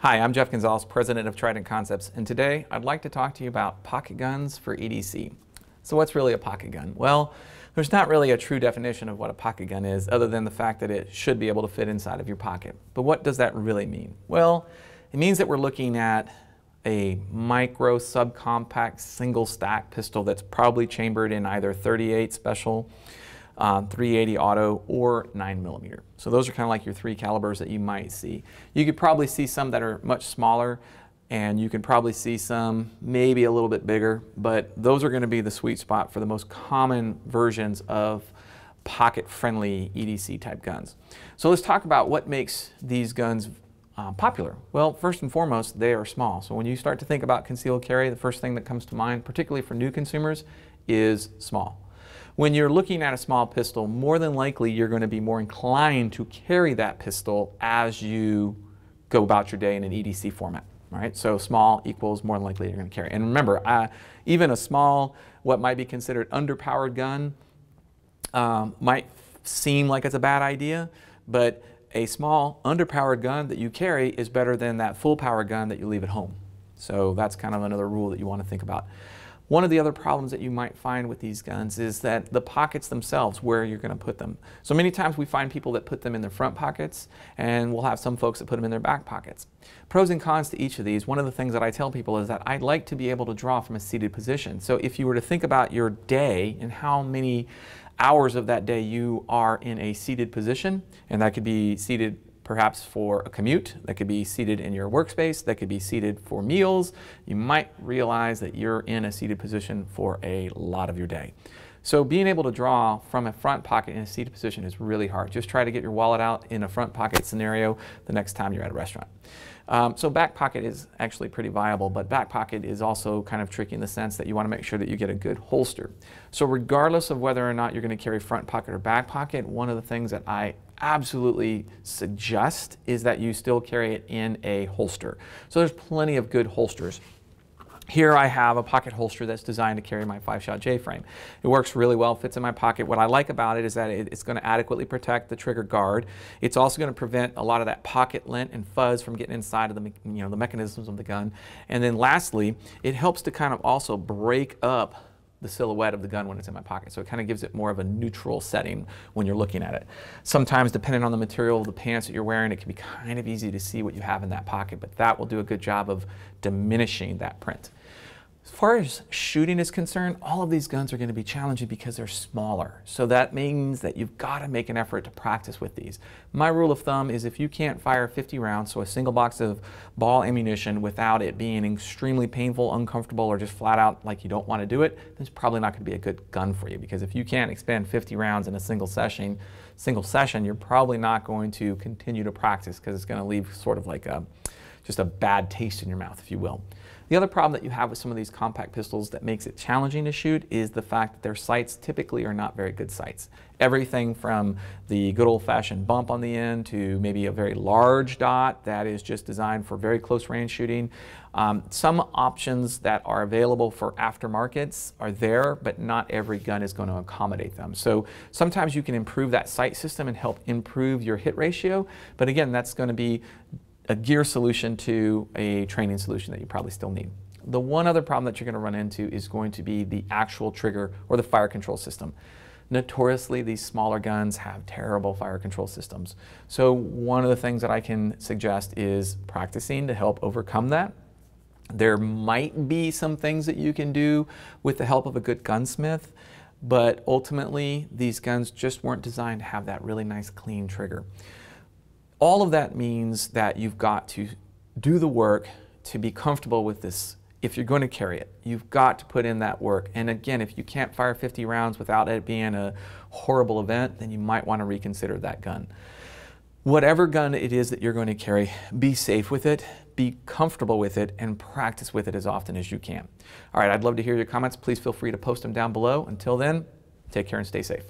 Hi, I'm Jeff Gonzalez, president of Trident Concepts, and today I'd like to talk to you about pocket guns for EDC. So what's really a pocket gun? Well, there's not really a true definition of what a pocket gun is other than the fact that it should be able to fit inside of your pocket. But what does that really mean? Well, it means that we're looking at a micro subcompact single stack pistol that's probably chambered in either 38 special, 380 auto, or 9mm. So those are kind of like your three calibers that you might see. You could probably see some that are much smaller, and you can probably see some maybe a little bit bigger, but those are going to be the sweet spot for the most common versions of pocket-friendly EDC type guns. So let's talk about what makes these guns popular. Well, first and foremost, they are small. So when you start to think about concealed carry, the first thing that comes to mind, particularly for new consumers, is small. When you're looking at a small pistol, more than likely you're going to be more inclined to carry that pistol as you go about your day in an EDC format. All right? So small equals more than likely you're going to carry. And remember, even a small, what might be considered underpowered gun might seem like it's a bad idea, but a small underpowered gun that you carry is better than that full power gun that you leave at home. So that's kind of another rule that you want to think about. One of the other problems that you might find with these guns is that the pockets themselves, where you're going to put them. So many times we find people that put them in their front pockets, and we'll have some folks that put them in their back pockets. Pros and cons to each of these. One of the things that I tell people is that I'd like to be able to draw from a seated position. So if you were to think about your day and how many hours of that day you are in a seated position, and that could be seated perhaps for a commute, that could be seated in your workspace, that could be seated for meals, you might realize that you're in a seated position for a lot of your day. So being able to draw from a front pocket in a seated position is really hard. Just try to get your wallet out in a front pocket scenario the next time you're at a restaurant. So back pocket is actually pretty viable, but back pocket is also kind of tricky in the sense that you want to make sure that you get a good holster. So regardless of whether or not you're going to carry front pocket or back pocket, one of the things that I absolutely suggest is that you still carry it in a holster. So there's plenty of good holsters. Here I have a pocket holster that's designed to carry my 5-shot J-frame. It works really well, fits in my pocket. What I like about it is that it's going to adequately protect the trigger guard. It's also going to prevent a lot of that pocket lint and fuzz from getting inside of the, the mechanisms of the gun. And then lastly, it helps to kind of also break up the silhouette of the gun when it's in my pocket. So it kind of gives it more of a neutral setting when you're looking at it. Sometimes, depending on the material of the pants that you're wearing, it can be kind of easy to see what you have in that pocket, but that will do a good job of diminishing that print. As far as shooting is concerned, all of these guns are going to be challenging because they're smaller. So that means that you've got to make an effort to practice with these. My rule of thumb is if you can't fire 50 rounds, so a single box of ball ammunition, without it being extremely painful, uncomfortable, or just flat out like you don't want to do it, then it's probably not going to be a good gun for you. Because if you can't expend 50 rounds in a single session, you're probably not going to continue to practice because it's going to leave sort of like just a bad taste in your mouth, if you will. The other problem that you have with some of these compact pistols that makes it challenging to shoot is the fact that their sights typically are not very good sights. Everything from the good old-fashioned bump on the end to maybe a very large dot that is just designed for very close range shooting. Some options that are available for aftermarkets are there, but not every gun is going to accommodate them. So sometimes you can improve that sight system and help improve your hit ratio, but again, that's going to be a gear solution to a training solution that you probably still need. The one other problem that you're going to run into is going to be the actual trigger or the fire control system. Notoriously, these smaller guns have terrible fire control systems. So one of the things that I can suggest is practicing to help overcome that. There might be some things that you can do with the help of a good gunsmith, but ultimately these guns just weren't designed to have that really nice clean trigger. All of that means that you've got to do the work to be comfortable with this. If you're going to carry it, you've got to put in that work. And again, if you can't fire 50 rounds without it being a horrible event, then you might want to reconsider that gun. Whatever gun it is that you're going to carry, be safe with it, be comfortable with it, and practice with it as often as you can. All right, I'd love to hear your comments. Please feel free to post them down below. Until then, take care and stay safe.